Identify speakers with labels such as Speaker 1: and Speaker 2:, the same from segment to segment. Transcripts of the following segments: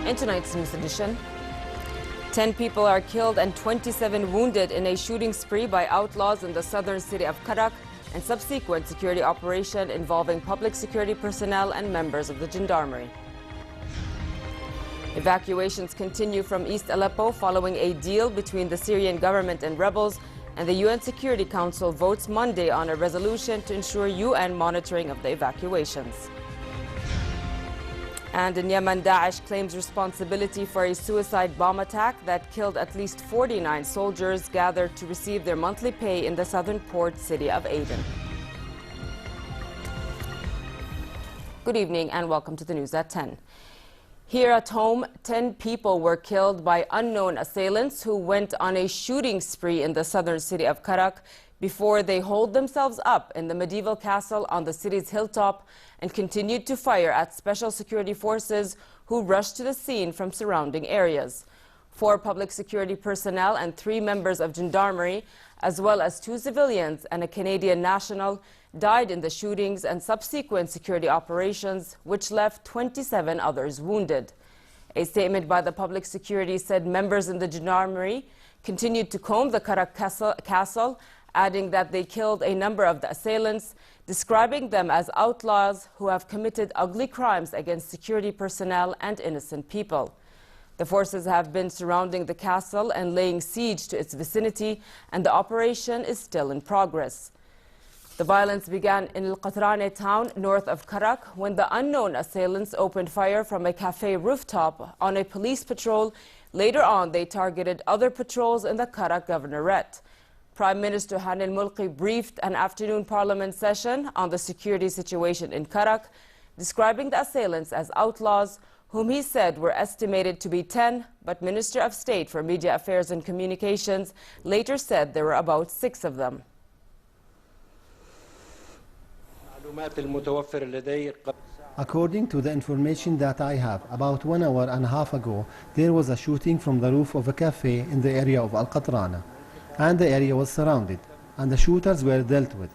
Speaker 1: In tonight's news edition, 10 people are killed and 27 wounded in a shooting spree by outlaws in the southern city of Karak and subsequent security operation involving public security personnel and members of the gendarmerie. Evacuations continue from East Aleppo following a deal between the Syrian government and rebels, and the UN Security Council votes Monday on a resolution to ensure UN monitoring of the evacuations. And in Yemen, Daesh claims responsibility for a suicide bomb attack that killed at least 49 soldiers gathered to receive their monthly pay in the southern port city of Aden. Good evening and welcome to the news at 10. Here at home, 10 people were killed by unknown assailants who went on a shooting spree in the southern city of Karak before they holed themselves up in the medieval castle on the city's hilltop and continued to fire at special security forces who rushed to the scene from surrounding areas. 4 public security personnel and 3 members of gendarmerie, as well as 2 civilians and a Canadian national, died in the shootings and subsequent security operations, which left 27 others wounded. A statement by the public security said members in the gendarmerie continued to comb the Karak castle, adding that they killed a number of the assailants, describing them as outlaws who have committed ugly crimes against security personnel and innocent people. The forces have been surrounding the castle and laying siege to its vicinity, and the operation is still in progress. The violence began in Al-Qatrane town north of Karak when the unknown assailants opened fire from a cafe rooftop on a police patrol. Later on, they targeted other patrols in the Karak governorate. Prime Minister Hani al-Mulki briefed an afternoon parliament session on the security situation in Karak, describing the assailants as outlaws, whom he said were estimated to be 10, but Minister of State for Media Affairs and Communications later said there were about 6 of them.
Speaker 2: According to the information that I have, about 1 hour and a half ago, there was a shooting from the roof of a cafe in the area of Al-Qatrana, and the area was surrounded, and the shooters were dealt with.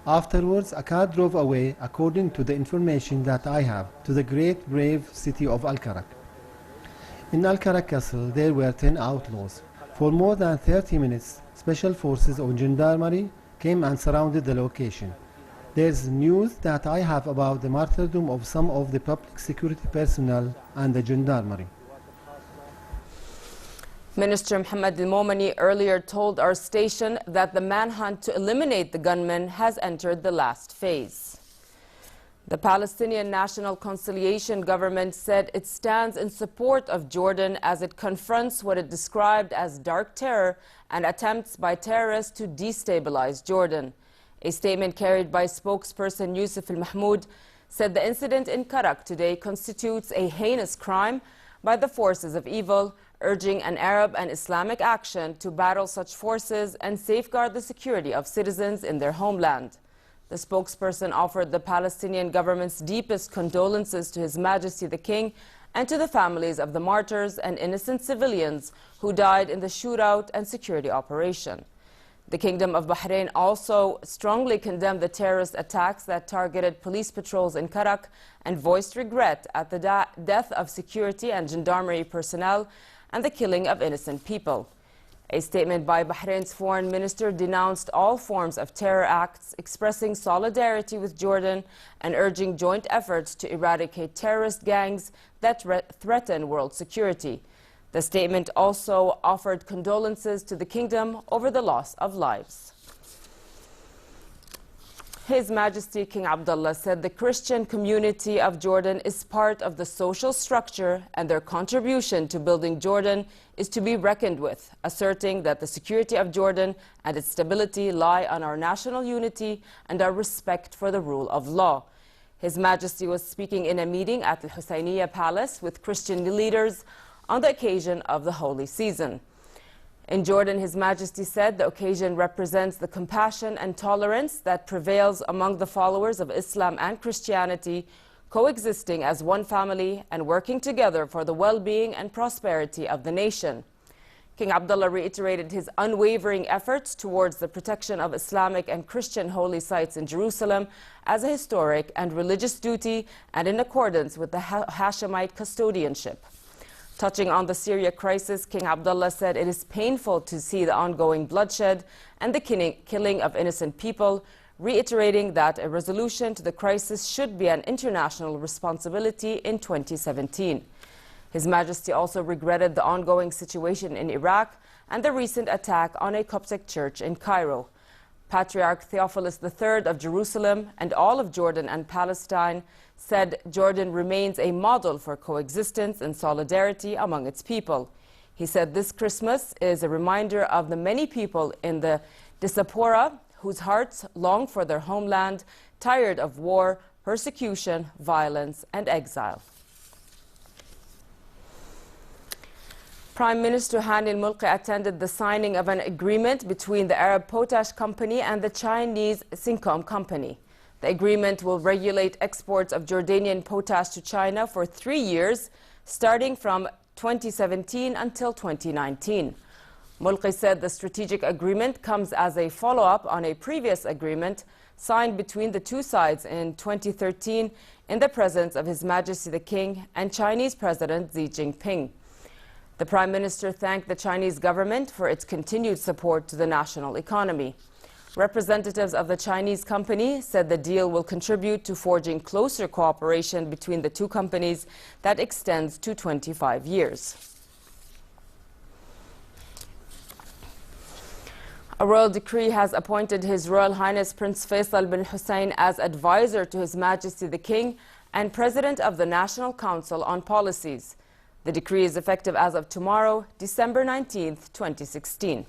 Speaker 2: Afterwards, a car drove away, according to the information that I have, to the great brave city of Al-Karak. In Al-Karak castle, there were 10 outlaws. For more than 30 minutes, special forces of gendarmerie came and surrounded the location. There's news that I have about the martyrdom of some of the public security personnel and the gendarmerie.
Speaker 1: Minister Mohammed al-Momani earlier told our station that the manhunt to eliminate the gunmen has entered the last phase. The Palestinian National Conciliation Government said it stands in support of Jordan as it confronts what it described as dark terror and attempts by terrorists to destabilize Jordan. A statement carried by spokesperson Yusuf al-Mahmoud said the incident in Karak today constitutes a heinous crime by the forces of evil, urging an Arab and Islamic action to battle such forces and safeguard the security of citizens in their homeland. The spokesperson offered the Palestinian government's deepest condolences to His Majesty the King and to the families of the martyrs and innocent civilians who died in the shootout and security operation. The Kingdom of Bahrain also strongly condemned the terrorist attacks that targeted police patrols in Karak and voiced regret at the death of security and gendarmerie personnel and the killing of innocent people. A statement by Bahrain's foreign minister denounced all forms of terror acts, expressing solidarity with Jordan and urging joint efforts to eradicate terrorist gangs that threaten world security. The statement also offered condolences to the kingdom over the loss of lives. His Majesty King Abdullah said the Christian community of Jordan is part of the social structure and their contribution to building Jordan is to be reckoned with, asserting that the security of Jordan and its stability lie on our national unity and our respect for the rule of law. His Majesty was speaking in a meeting at the Husseiniya Palace with Christian leaders on the occasion of the holy season. In Jordan, His Majesty said the occasion represents the compassion and tolerance that prevails among the followers of Islam and Christianity, coexisting as one family and working together for the well-being and prosperity of the nation. King Abdullah reiterated his unwavering efforts towards the protection of Islamic and Christian holy sites in Jerusalem as a historic and religious duty and in accordance with the Hashemite custodianship. Touching on the Syria crisis, King Abdullah said it is painful to see the ongoing bloodshed and the killing of innocent people, reiterating that a resolution to the crisis should be an international responsibility in 2017. His Majesty also regretted the ongoing situation in Iraq and the recent attack on a Coptic church in Cairo. Patriarch Theophilus III of Jerusalem and all of Jordan and Palestine said Jordan remains a model for coexistence and solidarity among its people. He said this Christmas is a reminder of the many people in the diaspora whose hearts long for their homeland, tired of war, persecution, violence, and exile. Prime Minister Hani al-Mulki attended the signing of an agreement between the Arab Potash Company and the Chinese Sincom Company. The agreement will regulate exports of Jordanian potash to China for 3 years, starting from 2017 until 2019. Mulki said the strategic agreement comes as a follow-up on a previous agreement signed between the two sides in 2013 in the presence of His Majesty the King and Chinese President Xi Jinping. The Prime Minister thanked the Chinese government for its continued support to the national economy. Representatives of the Chinese company said the deal will contribute to forging closer cooperation between the two companies that extends to 25 years. A royal decree has appointed His Royal Highness Prince Faisal bin Hussein as advisor to His Majesty the King and President of the National Council on Policies. The decree is effective as of tomorrow, December 19, 2016.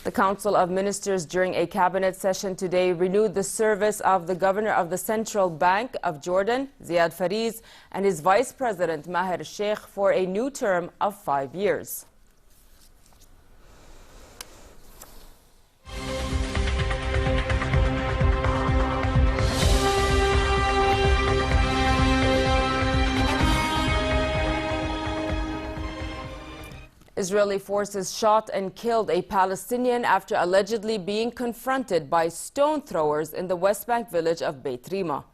Speaker 1: The Council of Ministers during a cabinet session today renewed the service of the Governor of the Central Bank of Jordan, Ziad Fariz, and his Vice President Maher Sheikh for a new term of 5 years. Israeli forces shot and killed a Palestinian after allegedly being confronted by stone throwers in the West Bank village of Beit Rima.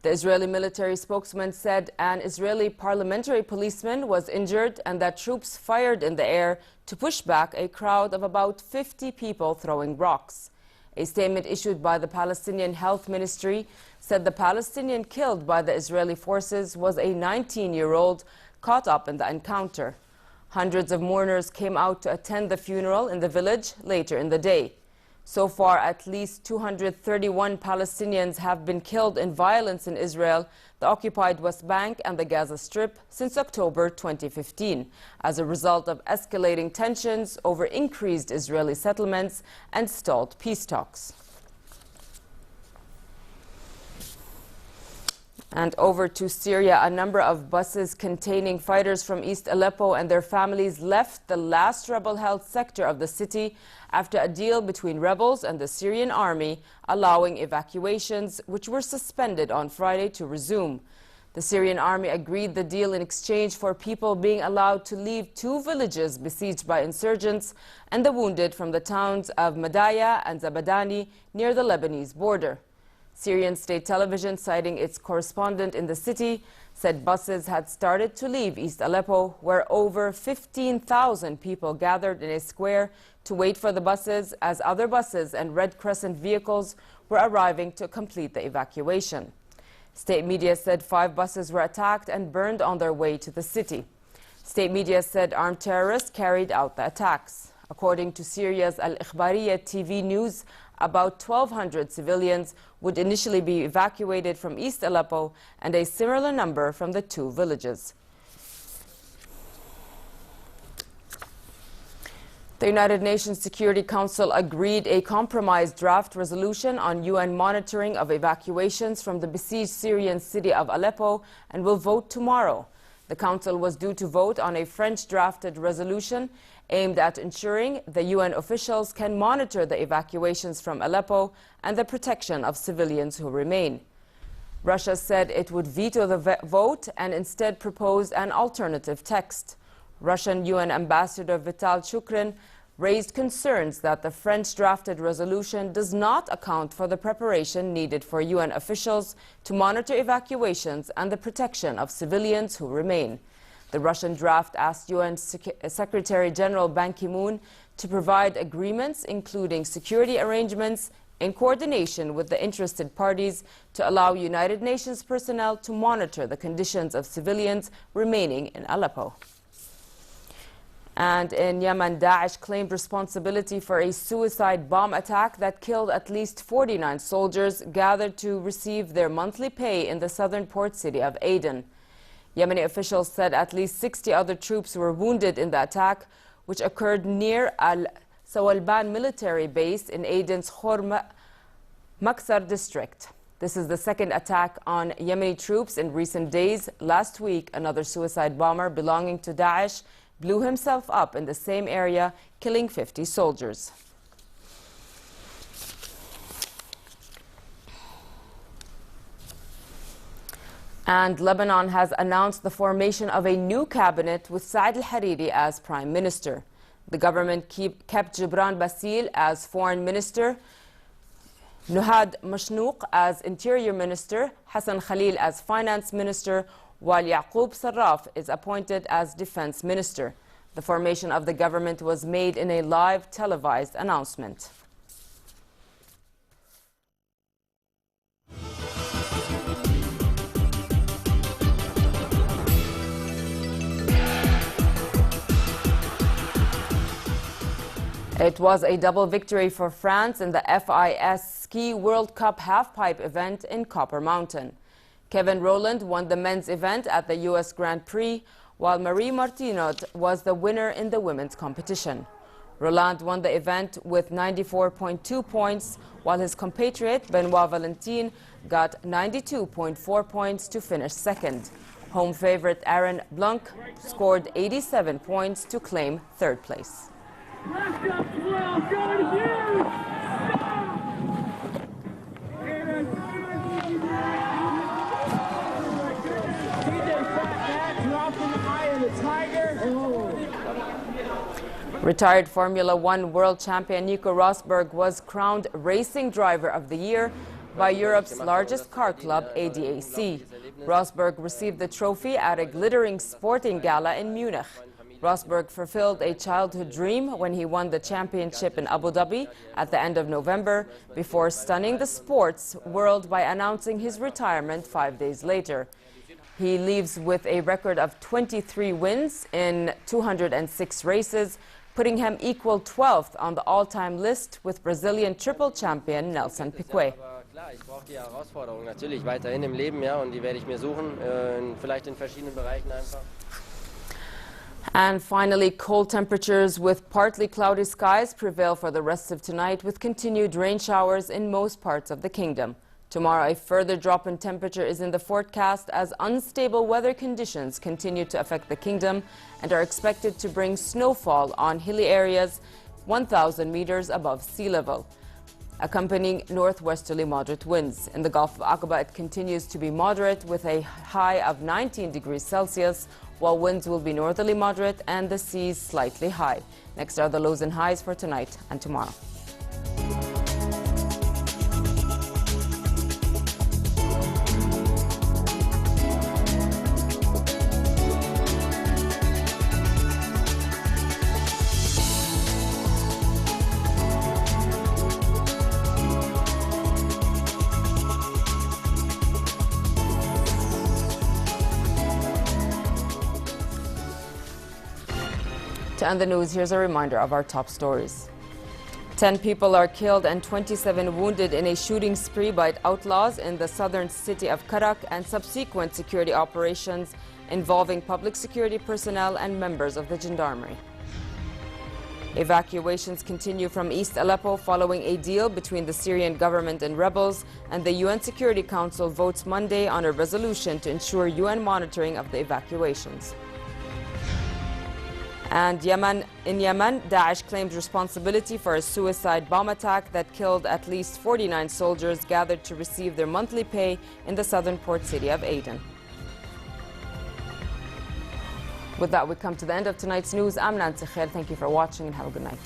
Speaker 1: The Israeli military spokesman said an Israeli parliamentary policeman was injured and that troops fired in the air to push back a crowd of about 50 people throwing rocks. A statement issued by the Palestinian Health Ministry said the Palestinian killed by the Israeli forces was a 19-year-old caught up in the encounter. Hundreds of mourners came out to attend the funeral in the village later in the day. So far, at least 231 Palestinians have been killed in violence in Israel, the occupied West Bank and the Gaza Strip since October 2015, as a result of escalating tensions over increased Israeli settlements and stalled peace talks. And over to Syria, a number of buses containing fighters from East Aleppo and their families left the last rebel-held sector of the city after a deal between rebels and the Syrian army allowing evacuations, which were suspended on Friday, to resume. The Syrian army agreed the deal in exchange for people being allowed to leave 2 villages besieged by insurgents and the wounded from the towns of Madaya and Zabadani near the Lebanese border. Syrian state television, citing its correspondent in the city, said buses had started to leave East Aleppo, where over 15,000 people gathered in a square to wait for the buses, as other buses and Red Crescent vehicles were arriving to complete the evacuation. State media said 5 buses were attacked and burned on their way to the city. State media said armed terrorists carried out the attacks. According to Syria's Al-Ikhbariyya TV news, about 1,200 civilians would initially be evacuated from East Aleppo and a similar number from the 2 villages. The United Nations Security Council agreed a compromise draft resolution on UN monitoring of evacuations from the besieged Syrian city of Aleppo and will vote tomorrow. The Council was due to vote on a French-drafted resolution aimed at ensuring the UN officials can monitor the evacuations from Aleppo and the protection of civilians who remain. Russia said it would veto the vote and instead proposed an alternative text. Russian UN Ambassador Vital Shukrin raised concerns that the French-drafted resolution does not account for the preparation needed for UN officials to monitor evacuations and the protection of civilians who remain. The Russian draft asked UN Secretary General Ban Ki-moon to provide agreements, including security arrangements, in coordination with the interested parties to allow United Nations personnel to monitor the conditions of civilians remaining in Aleppo. And in Yemen, Daesh claimed responsibility for a suicide bomb attack that killed at least 49 soldiers gathered to receive their monthly pay in the southern port city of Aden. Yemeni officials said at least 60 other troops were wounded in the attack, which occurred near Al-Sawalban military base in Aden's Khor Maksar district. This is the second attack on Yemeni troops in recent days. Last week, another suicide bomber belonging to Daesh blew himself up in the same area, killing 50 soldiers. And Lebanon has announced the formation of a new cabinet with Saad al-Hariri as prime minister. The government kept Gibran Basil as foreign minister, Nuhad Mashnouk as interior minister, Hassan Khalil as finance minister, while Yaqub Sarraf is appointed as defense minister. The formation of the government was made in a live televised announcement. It was a double victory for France in the FIS Ski World Cup halfpipe event in Copper Mountain. Kevin Rowland won the men's event at the U.S. Grand Prix, while Marie Martinot was the winner in the women's competition. Roland won the event with 94.2 points, while his compatriot Benoit Valentin got 92.4 points to finish second. Home favorite Aaron Blanc scored 87 points to claim third place. Retired Formula One world champion Nico Rosberg was crowned Racing Driver of the Year by Europe's largest car club, ADAC. Rosberg received the trophy at a glittering sporting gala in Munich. Rosberg fulfilled a childhood dream when he won the championship in Abu Dhabi at the end of November, before stunning the sports world by announcing his retirement 5 days later. He leaves with a record of 23 wins in 206 races, putting him equal 12th on the all-time list with Brazilian triple champion Nelson Piquet.
Speaker 3: Ich brauche die Herausforderung natürlich weiterhin im Leben, ja, und die werde ich mir suchen, vielleicht in verschiedenen Bereichen einfach.
Speaker 1: And finally, cold temperatures with partly cloudy skies prevail for the rest of tonight, with continued rain showers in most parts of the kingdom. Tomorrow, a further drop in temperature is in the forecast as unstable weather conditions continue to affect the kingdom and are expected to bring snowfall on hilly areas 1,000 meters above sea level, accompanying northwesterly moderate winds. In the Gulf of Aqaba, it continues to be moderate with a high of 19 degrees Celsius, while winds will be northerly moderate and the seas slightly high. Next are the lows and highs for tonight and tomorrow. To end the news, here's a reminder of our top stories. 10 people are killed and 27 wounded in a shooting spree by outlaws in the southern city of Karak and subsequent security operations involving public security personnel and members of the gendarmerie. Evacuations continue from East Aleppo following a deal between the Syrian government and rebels, and the UN Security Council votes Monday on a resolution to ensure UN monitoring of the evacuations. And in Yemen, Daesh claimed responsibility for a suicide bomb attack that killed at least 49 soldiers gathered to receive their monthly pay in the southern port city of Aden. With that, we come to the end of tonight's news. I'm Nancy Khair. Thank you for watching and have a good night.